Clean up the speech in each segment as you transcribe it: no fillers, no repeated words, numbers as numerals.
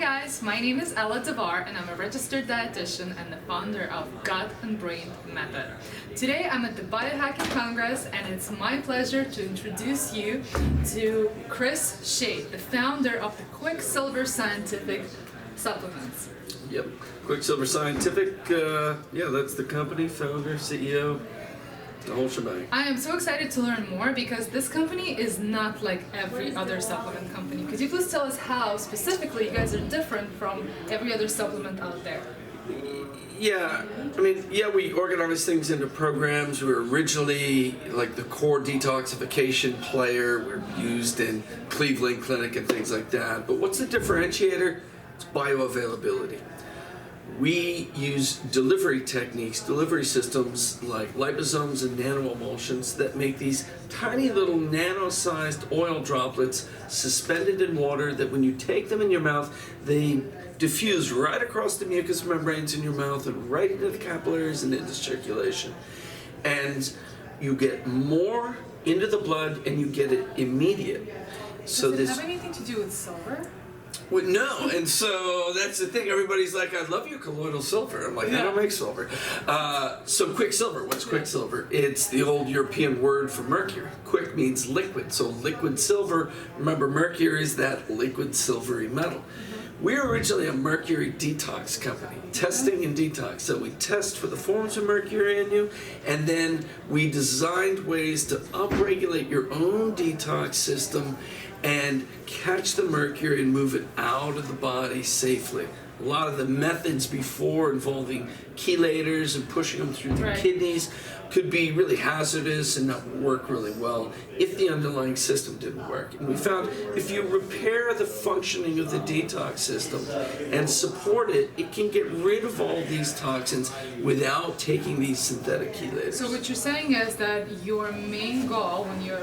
guys, my name is Ella Davar and I'm a registered dietitian and the founder of Gut and Brain Method. Today I'm at the Biohacking Congress and it's my pleasure to introduce you to Chris Shade, the founder of the Quicksilver Scientific Supplements. Yep, Quicksilver Scientific, that's the company, founder, CEO, the whole shebang. I am so excited to learn more because this company is not like every other supplement company. Could you please tell us how specifically you guys are different from every other supplement out there? We organize things into programs. We were originally like the core detoxification player. We're used in Cleveland Clinic and things like that. But what's the differentiator? It's bioavailability. We use delivery techniques, delivery systems like liposomes and nanoemulsions that make these tiny little nano-sized oil droplets suspended in water that when you take them in your mouth, they diffuse right across the mucous membranes in your mouth and right into the capillaries and into circulation. And you get more into the blood and you get it immediate. Does it have anything to do with silver? Well, no, and so that's the thing. Everybody's like, I love your colloidal silver. I'm like, I don't make silver. So Quicksilver, what's Quicksilver? It's the old European word for mercury. Quick means liquid, so liquid silver. Remember, mercury is that liquid silvery metal. We're originally a mercury detox company, testing and detox. So we test for the forms of mercury in you, and then we designed ways to upregulate your own detox system and catch the mercury and move it out of the body safely. A lot of the methods before involving chelators and pushing them through the kidneys could be really hazardous and not work really well if the underlying system didn't work. And we found if you repair the functioning of the detox system and support it, it can get rid of all these toxins without taking these synthetic chelators. So what you're saying is that your main goal when you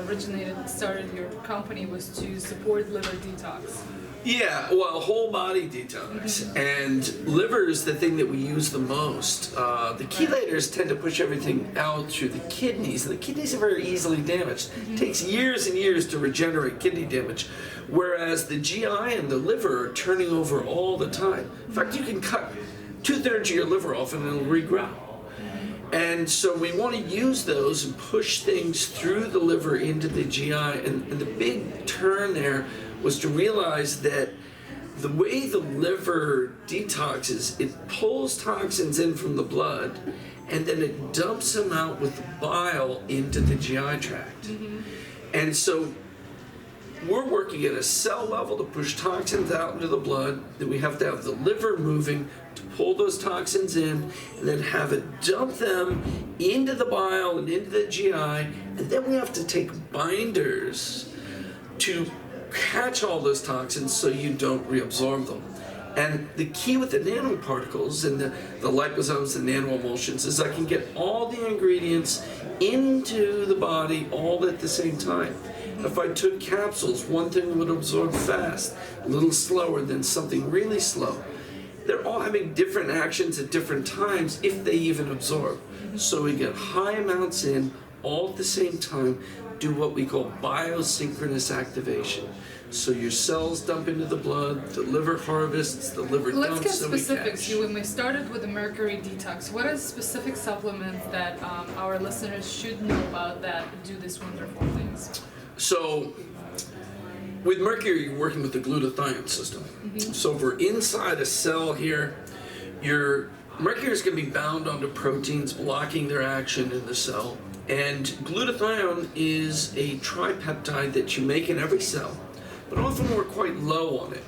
started your company was to support liver detox. Yeah, well, whole body detox. And liver is the thing that we use the most. The chelators tend to push everything out through the kidneys, and the kidneys are very easily damaged. It takes years and years to regenerate kidney damage, whereas the GI and the liver are turning over all the time. In fact, you can cut 2/3 of your liver off and it'll regrow. And so we want to use those and push things through the liver into the GI, and the big turn there was to realize that the way the liver detoxes, it pulls toxins in from the blood and then it dumps them out with the bile into the GI tract. And so we're working at a cell level to push toxins out into the blood, then we have to have the liver moving to pull those toxins in and then have it dump them into the bile and into the GI, and then we have to take binders to catch all those toxins so you don't reabsorb them. And the key with the nanoparticles and the liposomes and nanoemulsions is I can get all the ingredients into the body all at the same time. If I took capsules, one thing would absorb fast, a little slower than something really slow. They're all having different actions at different times if they even absorb. So we get high amounts in all at the same time, do what we call biosynchronous activation. So your cells dump into the blood, the liver harvests, the liver dumps. Let's get specifics. When we started with the mercury detox, what are specific supplements that our listeners should know about that do these wonderful things? So with mercury, you're working with the glutathione system. So if we're inside a cell here, your mercury is going to be bound onto proteins, blocking their action in the cell. And glutathione is a tripeptide that you make in every cell, but often we're quite low on it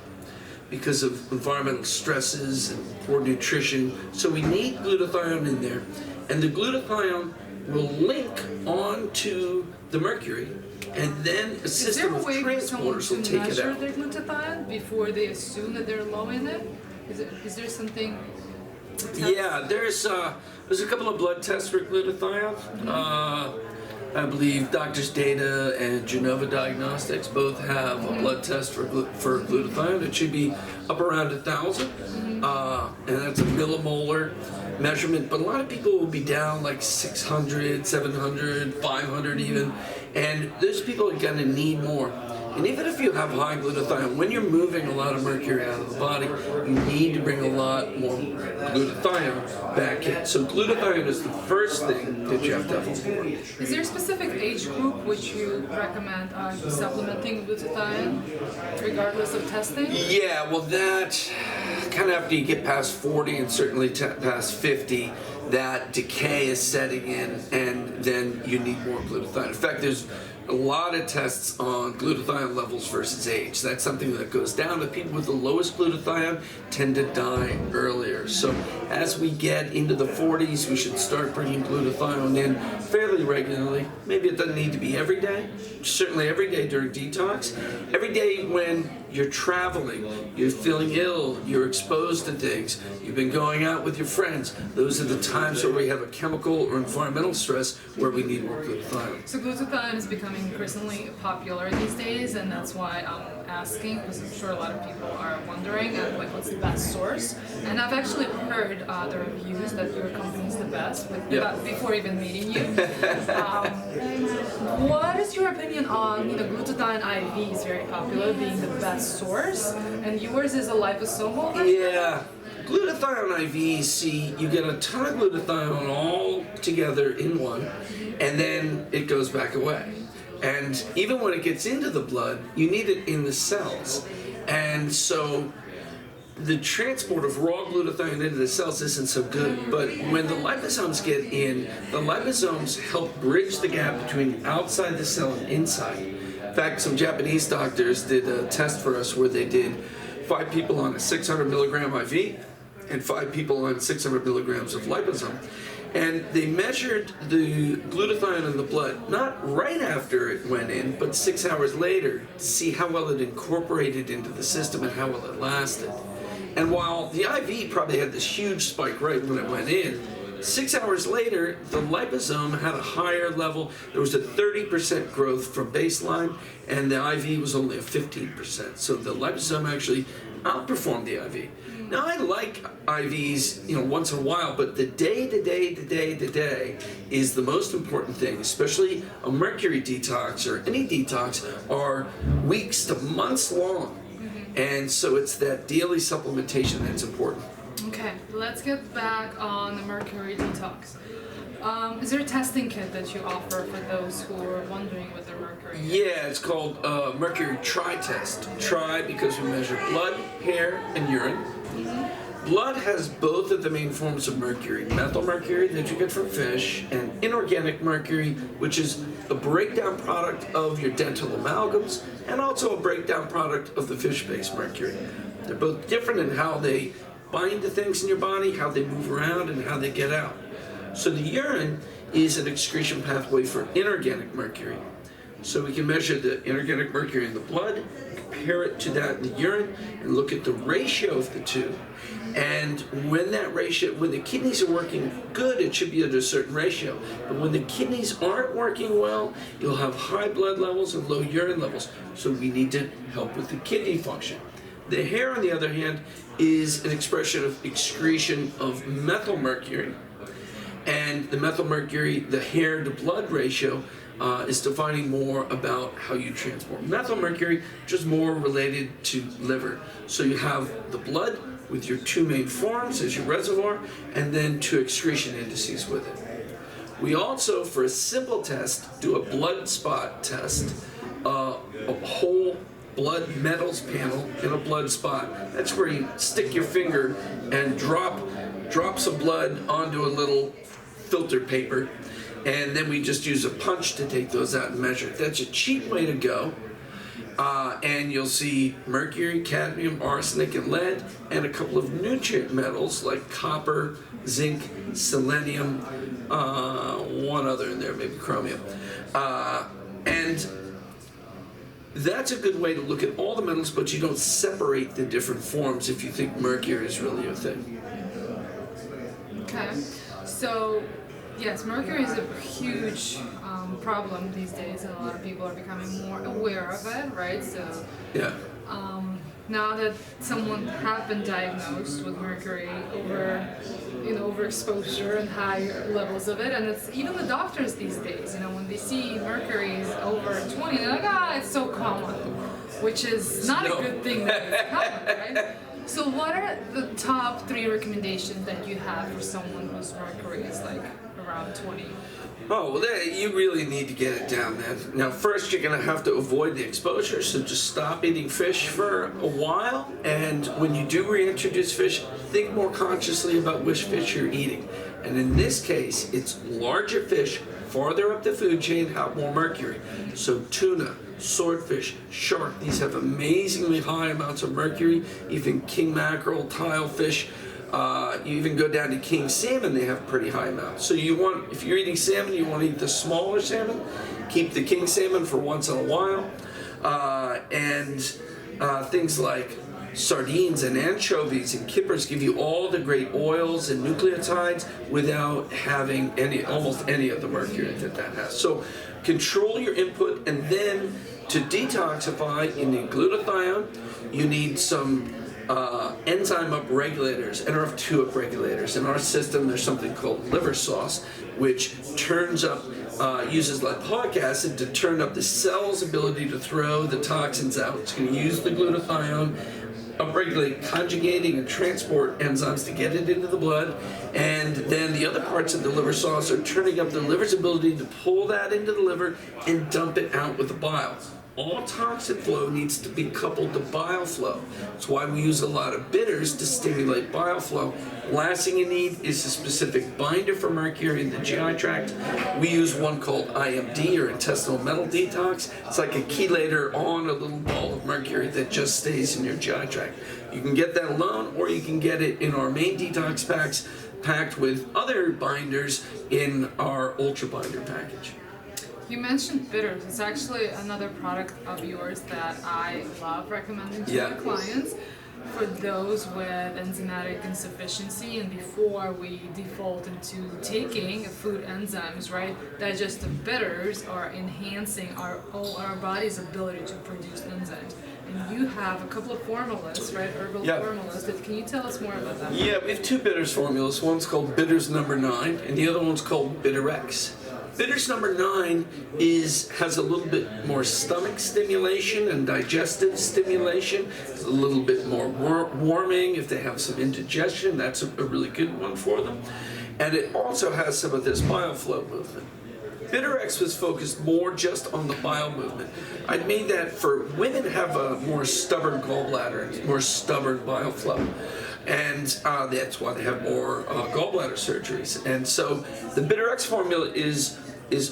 because of environmental stresses and poor nutrition. So we need glutathione in there, and the glutathione will link onto the mercury, and then a system of transporters will take it out. Is there a way for someone to measure their glutathione before they assume that they're low in it? Is there something? Yeah, there's a couple of blood tests for glutathione. I believe Doctors Data and Genova Diagnostics both have a blood test for glutathione. It should be up around 1,000, and that's a millimolar measurement. But a lot of people will be down like 600, 700, 500 even, And those people are going to need more. And even if you have high glutathione, when you're moving a lot of mercury out of the body, you need to bring a lot more glutathione back in. So glutathione is the first thing that you have to have on board. Is there a specific age group which you recommend supplementing glutathione, regardless of testing? Yeah, well, that kind of after you get past 40 and certainly past 50, that decay is setting in, and then you need more glutathione. In fact, there's a lot of tests on glutathione levels versus age. That's something that goes down. The people with the lowest glutathione tend to die earlier. So as we get into the 40s, we should start bringing glutathione in fairly regularly. Maybe it doesn't need to be every day. Certainly every day during detox. Every day when you're traveling, you're feeling ill, you're exposed to things, you've been going out with your friends. Those are the times where we have a chemical or environmental stress where we need more glutathione. So glutathione is becoming increasingly popular these days, and that's why I'm asking, because I'm sure a lot of people are wondering, like, what's the best source? And I've actually heard the reviews that your company is the best before even meeting you. What is your opinion on, glutathione IV is very popular, being the best source, and yours is a liposomal? Yeah. Glutathione IV, see, you get a ton of glutathione all together in one, and then it goes back away. And even when it gets into the blood, you need it in the cells. And so the transport of raw glutathione into the cells isn't so good, but when the liposomes get in, the liposomes help bridge the gap between outside the cell and inside. In fact, some Japanese doctors did a test for us where they did 5 people on a 600 milligram IV and 5 people on 600 milligrams of liposome. And they measured the glutathione in the blood, not right after it went in, but 6 hours later, to see how well it incorporated into the system and how well it lasted. And while the IV probably had this huge spike right when it went in, 6 hours later, the liposome had a higher level. There was a 30% growth from baseline, and the IV was only a 15%. So the liposome actually outperformed the IV. Now, I like IVs, once in a while, but the day is the most important thing, especially a mercury detox or any detox are weeks to months long. And so it's that daily supplementation that's important. Okay, let's get back on the mercury detox. Is there a testing kit that you offer for those who are wondering what their mercury is? Yeah, it's called Mercury Tri Test. Tri because we measure blood, hair, and urine. Blood has both of the main forms of mercury, methylmercury that you get from fish, and inorganic mercury, which is a breakdown product of your dental amalgams, and also a breakdown product of the fish-based mercury. They're both different in how they bind to things in your body, how they move around, and how they get out. So the urine is an excretion pathway for inorganic mercury. So we can measure the inorganic mercury in the blood, compare it to that in the urine, and look at the ratio of the two. And when the kidneys are working good, it should be at a certain ratio. But when the kidneys aren't working well, you'll have high blood levels and low urine levels. So we need to help with the kidney function. The hair, on the other hand, is an expression of excretion of methylmercury. And the methylmercury, the hair to blood ratio, is defining more about how you transport methylmercury, which is more related to liver. So you have the blood with your 2 main forms as your reservoir, and then 2 excretion indices with it. We also, for a simple test, do a blood spot test, a whole blood metals panel in a blood spot. That's where you stick your finger and drop some blood onto a little filter paper, and then we just use a punch to take those out and measure. That's a cheap way to go. And you'll see mercury, cadmium, arsenic, and lead, and a couple of nutrient metals like copper, zinc, selenium, one other in there, maybe chromium. And that's a good way to look at all the metals, but you don't separate the different forms if you think mercury is really your thing. Okay, so yes, mercury is a huge problem these days, and a lot of people are becoming more aware of it, right? So yeah. now that someone have been diagnosed with mercury overexposure and high levels of it, and it's even the doctors these days, when they see mercury over 20, they're like, it's so common, which is not a good thing that it's common, right? So what are the top 3 recommendations that you have for someone whose mercury is like around 20? Oh, well, you really need to get it down then. Now, first, you're going to have to avoid the exposure, so just stop eating fish for a while. And when you do reintroduce fish, think more consciously about which fish you're eating. And in this case, it's larger fish farther up the food chain have more mercury. So tuna, swordfish, shark, these have amazingly high amounts of mercury. Even king mackerel, tilefish. You even go down to king salmon, they have pretty high amounts. So if you're eating salmon, you want to eat the smaller salmon. Keep the king salmon for once in a while. Things like sardines and anchovies and kippers give you all the great oils and nucleotides without having almost any of the mercury that has. So control your input, and then to detoxify, you need glutathione, you need some enzyme upregulators, NRF2 upregulators. In our system, there's something called liver sauce, which turns up, uses lipoic acid to turn up the cell's ability to throw the toxins out. It's going to use the glutathione, upregulate conjugating and transport enzymes to get it into the blood, and then the other parts of the liver sauce are turning up the liver's ability to pull that into the liver and dump it out with the bile. All toxin flow needs to be coupled to bile flow. That's why we use a lot of bitters to stimulate bile flow. Last thing you need is a specific binder for mercury in the GI tract. We use one called IMD, or intestinal metal detox. It's like a chelator on a little ball of mercury that just stays in your GI tract. You can get that alone, or you can get it in our main detox packs packed with other binders in our Ultra Binder package. You mentioned bitters. It's actually another product of yours that I love recommending to my clients for those with enzymatic insufficiency, and before we default into taking food enzymes, right? Digestive bitters are enhancing our body's ability to produce enzymes. And you have a couple of formulas, right? Herbal formulas. Can you tell us more about that? Yeah, we have 2 bitters formulas. One's called Bitters Number 9, and the other one's called Bitter X. Bitters Number 9 has a little bit more stomach stimulation and digestive stimulation. It's a little bit more warming if they have some indigestion. That's a really good one for them. And it also has some of this bile flow movement. Bitter X was focused more just on the bile movement. I made that for women have a more stubborn gallbladder, more stubborn bile flow. And that's why they have more gallbladder surgeries. And so the Bitter X formula is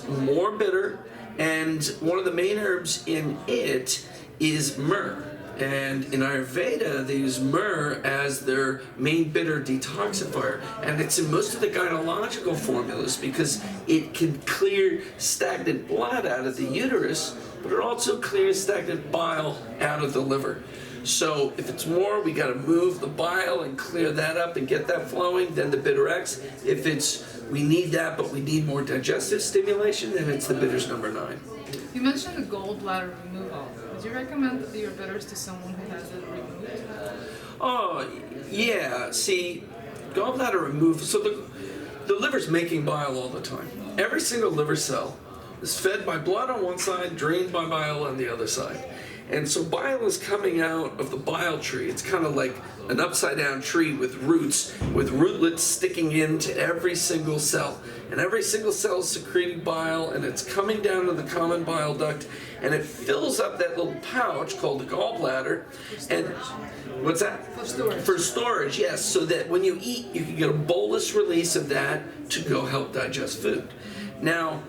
more bitter, and one of the main herbs in it is myrrh. And in Ayurveda, they use myrrh as their main bitter detoxifier. And it's in most of the gynecological formulas because it can clear stagnant blood out of the uterus, but it also clears stagnant bile out of the liver. So if it's more, we got to move the bile and clear that up and get that flowing, then the Bitter X. If we need that, but we need more digestive stimulation, then it's the Bitters Number 9. You mentioned the gallbladder removal. Would you recommend your bitters to someone who has it removed? Oh, yeah. See, gallbladder removal, so the liver's making bile all the time. Every single liver cell is fed by blood on one side, drained by bile on the other side. And so bile is coming out of the bile tree. It's kind of like an upside down tree with roots, with rootlets sticking into every single cell. And every single cell is secreting bile, and it's coming down to the common bile duct, and it fills up that little pouch called the gallbladder. And what's that? For storage. For storage, yes. So that when you eat, you can get a bolus release of that to go help digest food. Now,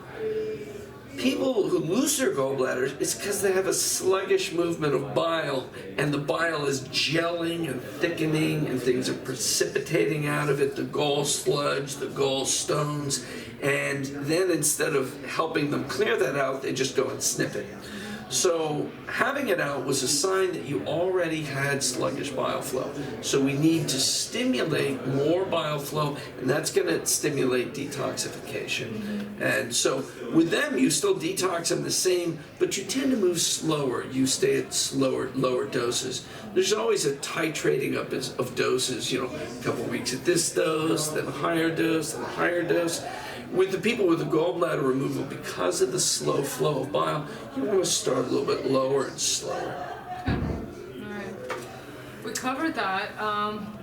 people who lose their gallbladders, it's because they have a sluggish movement of bile, and the bile is gelling and thickening, and things are precipitating out of it, the gall sludge, the gall stones, and then instead of helping them clear that out, they just go and snip it. So having it out was a sign that you already had sluggish bile flow. So we need to stimulate more bile flow, and that's going to stimulate detoxification. And so with them, you still detox them the same, but you tend to move slower. You stay at lower doses. There's always a titrating up of doses, a couple weeks at this dose, then a higher dose, then a higher dose. With the people with the gallbladder removal, because of the slow flow of bile, you want to start a little bit lower and slower. Okay. All right. We covered that.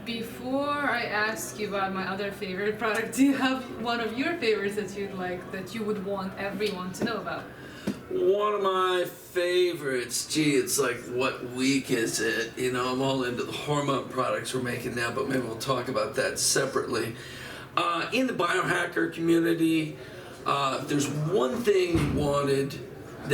Before I ask you about my other favorite product, do you have one of your favorites that you'd like, that you would want everyone to know about? One of my favorites, it's like, what week is it? I'm all into the hormone products we're making now, but maybe we'll talk about that separately. In the biohacker community, if there's one thing you wanted, I'm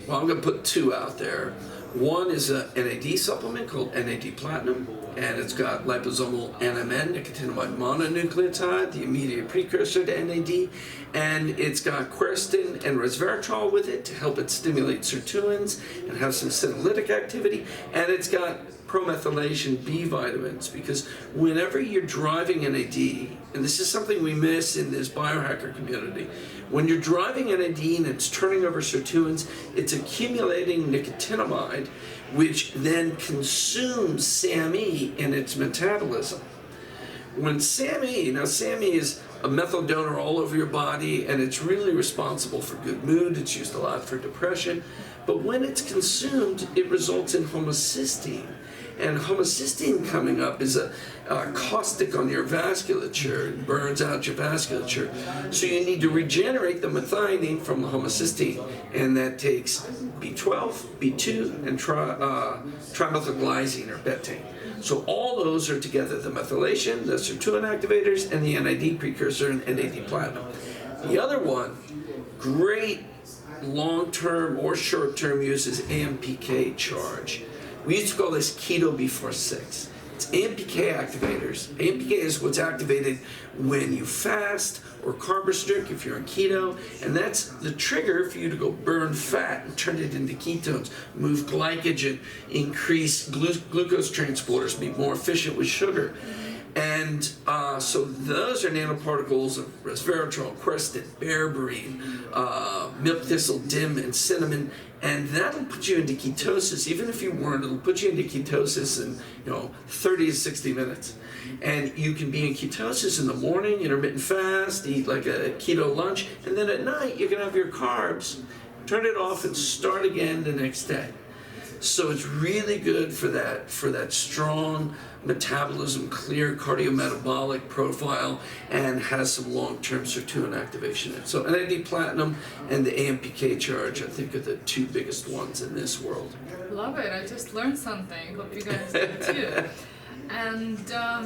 going to put two out there. One is a NAD supplement called NAD Platinum, and it's got liposomal NMN, nicotinamide mononucleotide, the immediate precursor to NAD, and it's got quercetin and resveratrol with it to help it stimulate sirtuins and have some senolytic activity, and it's got promethylation B vitamins, because whenever you're driving NAD, and this is something we miss in this biohacker community, when you're driving NAD and it's turning over sirtuins, it's accumulating nicotinamide, which then consumes SAMe in its metabolism. When SAMe is a methyl donor all over your body, and it's really responsible for good mood. It's used a lot for depression. But when it's consumed, it results in homocysteine. And homocysteine coming up is a caustic on your vasculature. It burns out your vasculature. So you need to regenerate the methionine from the homocysteine. And that takes B12, B2, and trimethylglycine or betaine. So all those are together, the methylation, the sirtuin activators, and the NAD precursor and NAD platinum. The other one, great long-term or short-term use, is AMPK charge. We used to call this keto before 6. It's AMPK activators. AMPK is what's activated when you fast or carb restrict if you're on keto, and that's the trigger for you to go burn fat and turn it into ketones, move glycogen, increase glucose transporters, be more efficient with sugar. And so those are nanoparticles of resveratrol, quercetin, berberine, milk thistle, dim, and cinnamon, and that'll put you into ketosis. Even if you weren't, it'll put you into ketosis in 30 to 60 minutes. And you can be in ketosis in the morning, intermittent fast, eat like a keto lunch, and then at night you can have your carbs, turn it off, and start again the next day. So it's really good for that strong metabolism, clear cardiometabolic profile, and has some long-term sirtuin activation in it. So NAD Platinum and the AMPK charge, I think, are the two biggest ones in this world. Love it. I just learned something. Hope you guys did too. And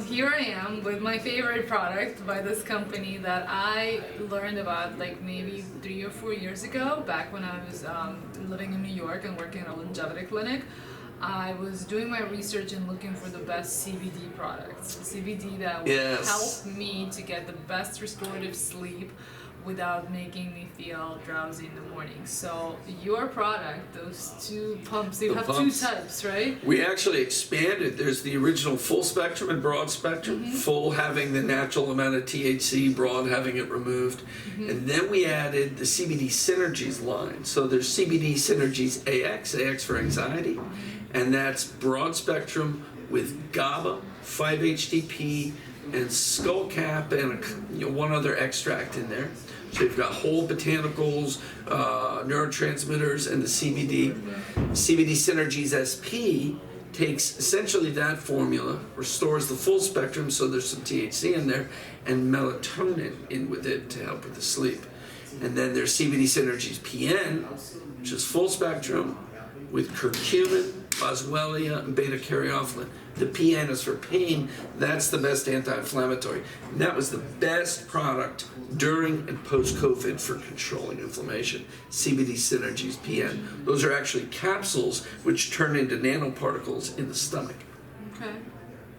here I am with my favorite product by this company that I learned about like maybe 3 or 4 years ago, back when I was living in New York and working at a longevity clinic. I was doing my research and looking for the best CBD products. CBD that would help me to get the best restorative sleep without making me feel drowsy in the morning. So your product, those two pumps, you have two types, right? We actually expanded. There's the original full spectrum and broad spectrum. Full having the natural amount of THC, broad having it removed. And then we added the CBD Synergies line. So there's CBD Synergies AX for anxiety, and that's broad spectrum with GABA, 5-HTP, and skullcap, and one other extract in there. So you've got whole botanicals, neurotransmitters, and the CBD. CBD Synergies SP takes essentially that formula, restores the full spectrum, so there's some THC in there, and melatonin in with it to help with the sleep. And then there's CBD Synergies PN, which is full spectrum with curcumin, boswellia, and beta-caryophyllene. The PN is for pain. That's the best anti-inflammatory. And that was the best product during and post-COVID for controlling inflammation. CBD Synergies PN. Those are actually capsules which turn into nanoparticles in the stomach. Okay.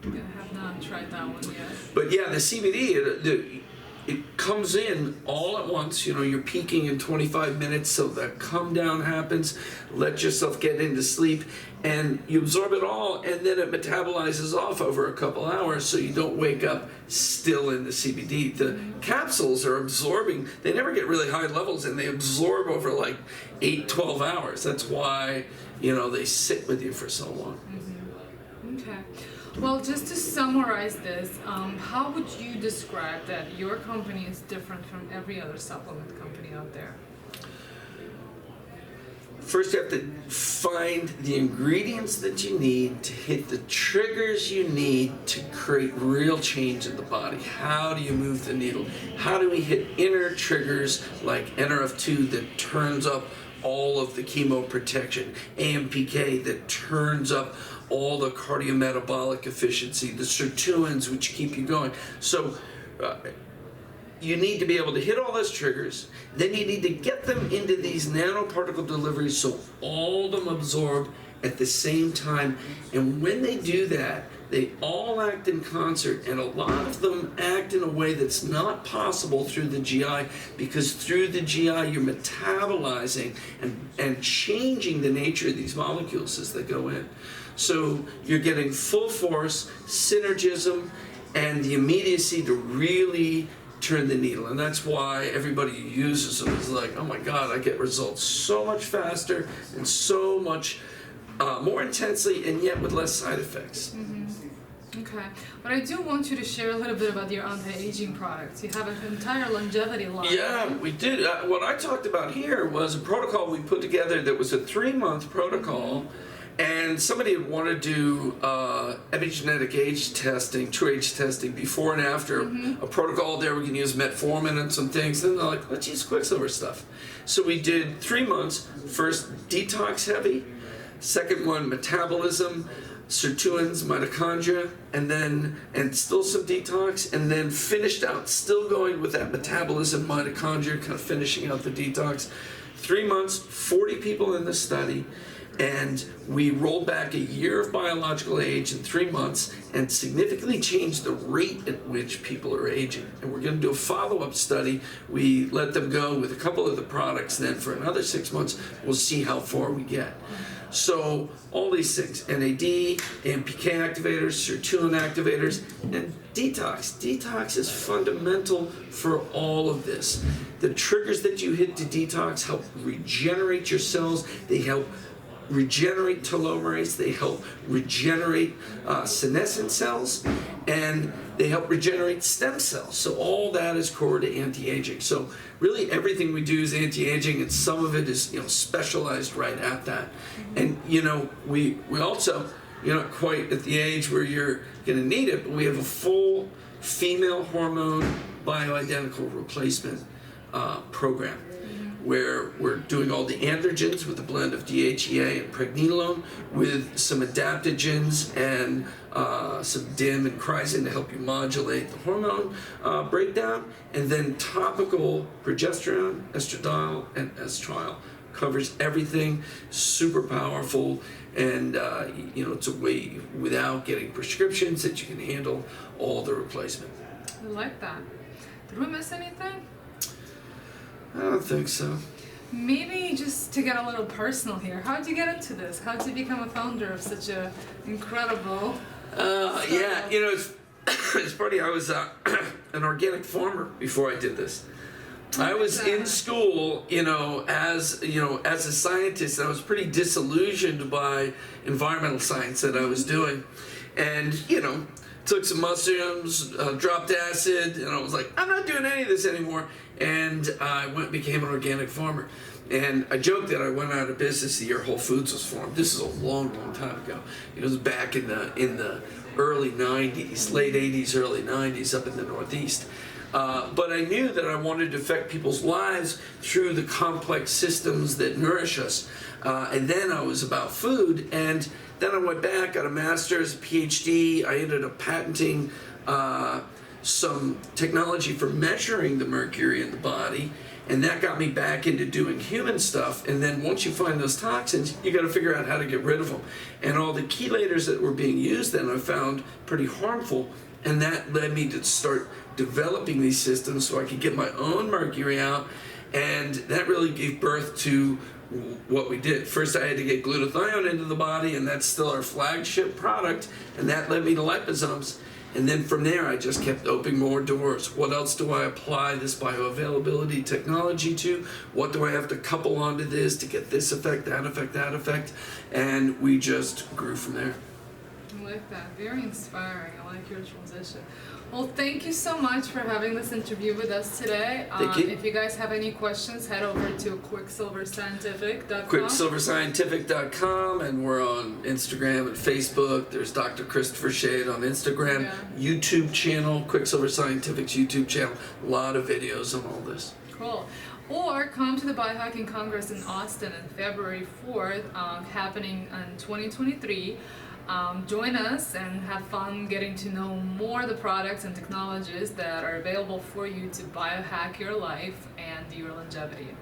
I have not tried that one yet. But yeah, the CBD, it comes in all at once. You're peaking in 25 minutes, so that come down happens. Let yourself get into sleep, and you absorb it all, and then it metabolizes off over a couple hours, so you don't wake up still in the CBD. The capsules are absorbing. They never get really high levels, and they absorb over like 8-12 hours. That's why they sit with you for so long. Okay. Well, just to summarize this, how would you describe that your company is different from every other supplement company out there? First, you have to find the ingredients that you need to hit the triggers you need to create real change in the body. How do you move the needle? How do we hit inner triggers like NRF2 that turns up all of the chemo protection, AMPK that turns up all the cardiometabolic efficiency, the sirtuins which keep you going. So you need to be able to hit all those triggers. Then you need to get them into these nanoparticle deliveries so all of them absorb at the same time. And when they do that, they all act in concert, and a lot of them act in a way that's not possible through the GI, because through the GI you're metabolizing and changing the nature of these molecules as they go in. So you're getting full force, synergism, and the immediacy to really turn the needle. And that's why everybody who uses them is like, oh my God, I get results so much faster and so much more intensely, and yet with less side effects. Okay, but I do want you to share a little bit about your anti-aging products. You have an entire longevity line. Yeah, we did. What I talked about here was a protocol we put together that was a 3-month protocol, and somebody had wanted to do epigenetic age testing, true age testing, before and after a protocol there. We can use metformin and some things. Then they're like, let's use Quicksilver stuff. So we did 3 months. First, detox heavy. Second one, metabolism, sirtuins, mitochondria, and still some detox, and then finished out, still going with that metabolism, mitochondria, kind of finishing out the detox. 3 months, 40 people in the study, and we rolled back a year of biological age in 3 months and significantly changed the rate at which people are aging. And we're going to do a follow-up study. We let them go with a couple of the products, then for another 6 months, we'll see how far we get. So all these things, NAD, AMPK activators, sirtuin activators, and detox. Detox is fundamental for all of this. The triggers that you hit to detox help regenerate your cells. They help regenerate telomerase, they help regenerate senescent cells, and they help regenerate stem cells. So all that is core to anti-aging. So really everything we do is anti-aging, and some of it is specialized right at that. And we also, you're not quite at the age where you're going to need it, but we have a full female hormone bioidentical replacement program, where we're doing all the androgens with a blend of DHEA and pregnenolone, with some adaptogens and some DIM and chrysin to help you modulate the hormone breakdown, and then topical progesterone, estradiol, and estriol. Covers everything, super powerful, and it's a way without getting prescriptions that you can handle all the replacement. I like that. Did we miss anything? I don't think so. Maybe just to get a little personal here, how did you get into this? How did you become a founder of such a incredible yeah, it's funny. I was an organic farmer before I did this. I was in school, as a scientist. I was pretty disillusioned by environmental science that I was doing, and took some mushrooms, dropped acid, and I was like, I'm not doing any of this anymore. And I became an organic farmer. And I joked that I went out of business the year Whole Foods was formed. This is a long, long time ago. It was back in the early 90s, late 80s, early 90s, up in the Northeast. But I knew that I wanted to affect people's lives through the complex systems that nourish us. And then I was about food, and then I went back, got a master's, a PhD. I ended up patenting some technology for measuring the mercury in the body, and that got me back into doing human stuff. And then once you find those toxins, you got to figure out how to get rid of them. And all the chelators that were being used then I found pretty harmful, And that led me to start developing these systems so I could get my own mercury out, and that really gave birth to what we did. First I had to get glutathione into the body, and that's still our flagship product, and that led me to liposomes. And then from there I just kept opening more doors. What else do I apply this bioavailability technology to? What do I have to couple onto this to get this effect, that effect, that effect? And we just grew from there. I like that. Very inspiring. I like your transition. Well, thank you so much for having this interview with us today. Thank you. If you guys have any questions, head over to quicksilverscientific.com. Quicksilverscientific.com, and we're on Instagram and Facebook. There's Dr. Christopher Shade on Instagram. Yeah. YouTube channel, Quicksilver Scientific's YouTube channel. A lot of videos on all this. Cool. Or come to the Biohacking Congress in Austin on February 4th, happening in 2023. Join us and have fun getting to know more of the products and technologies that are available for you to biohack your life and your longevity.